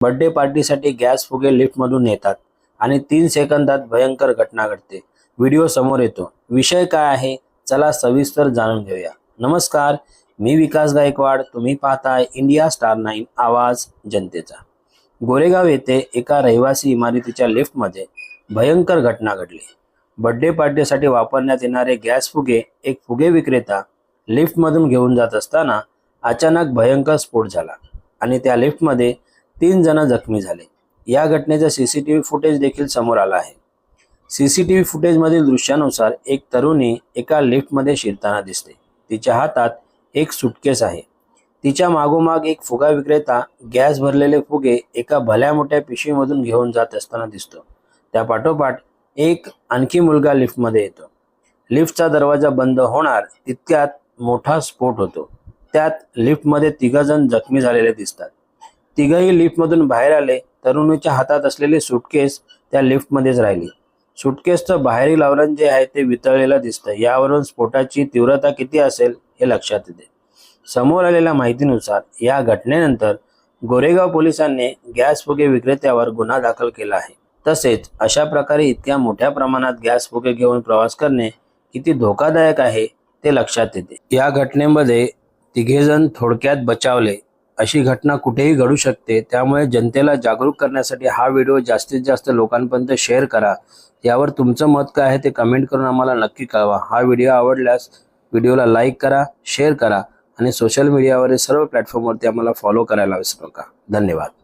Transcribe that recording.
Birthday पार्टीसाठी gas फुगे लिफ्टमधून येतात आणि 3 सेकंदात भयंकर घटना घडते। व्हिडिओ समोर येतो। विषय काय आहे चला सविस्तर जाणून घेऊया। नमस्कार, मी विकास गायकवाड। तुम्ही पाहताय इंडिया स्टार 9 आवाज जनतेचा। गोरेगाव येथे एका रहिवासी इमारतीच्या लिफ्टमध्ये भयंकर घटना घडली। बर्थडे पार्टीसाठी वापरण्यात येणारे गॅस फुगे एक फुगे विक्रेता लिफ्टमधून घेऊन जात असताना अचानक भयंकर स्फोट झाला आणि त्या लिफ्टमध्ये 3 जण जखमी झाले। या घटनेचा सीसीटीव्ही फुटेज देखील समोर आला आहे। सीसीटीव्ही फुटेजमधील दृश्यानुसार एक तरुणी एका लिफ्टमध्ये शिरताना दिसते। तिच्या हातात एक सुटकेस आहे। तिच्या मागोमाग एक फुगा विक्रेता गॅस भरलेले फुगे एका भल्या मोठ्या पिशवीमधून घेऊन जात असताना दिसतो। त्या पाठोपाठ एक आणखी मुलगा लिफ्टमध्ये येतो। लिफ्टचा दरवाजा बंद होणार तितक्यात मोठा स्फोट होतो। त्यात लिफ्टमध्ये 3 जण जखमी झालेले दिसतात। तिघही लिफ्टमधून बाहेर आले। तरुणीच्या हातात असलेले सुटकेस त्या लिफ्टमध्येच राहिली। सुटकेसचं बाहेरील आवरण जे आहे ते वितळलेलं दिसतं। यावरून स्फोटाची तीव्रता किती असेल हे लक्षात येते। समोर आलेल्या माहितीनुसार या घटनेनंतर गोरेगाव पोलिसांनी गॅस फुगे विक्रेत्यावर गुन्हा दाखल केला आहे। तसेच अशा प्रकारे इतक्या मोठ्या प्रमाणात गॅस फुगे घेऊन प्रवास करणे किती धोकादायक आहे ते लक्षात येते। या घटनेमध्ये 3 जण थोडक्यात बचावले। अशी घटना कुठेही घडू शकते, त्यामुळे जनतेला जागरूक करण्यासाठी हा व्हिडिओ जास्तीत जास्त लोकांपर्यंत शेअर करा। यावर तुमचं मत काय आहे ते कमेंट करून आम्हाला नक्की कळवा। हा व्हिडिओ आवडल्यास व्हिडिओला लाईक करा, शेअर करा आणि सोशल मीडियावरील सर्व प्लॅटफॉर्मवरती आम्हाला फॉलो करायला विसरू नका। धन्यवाद।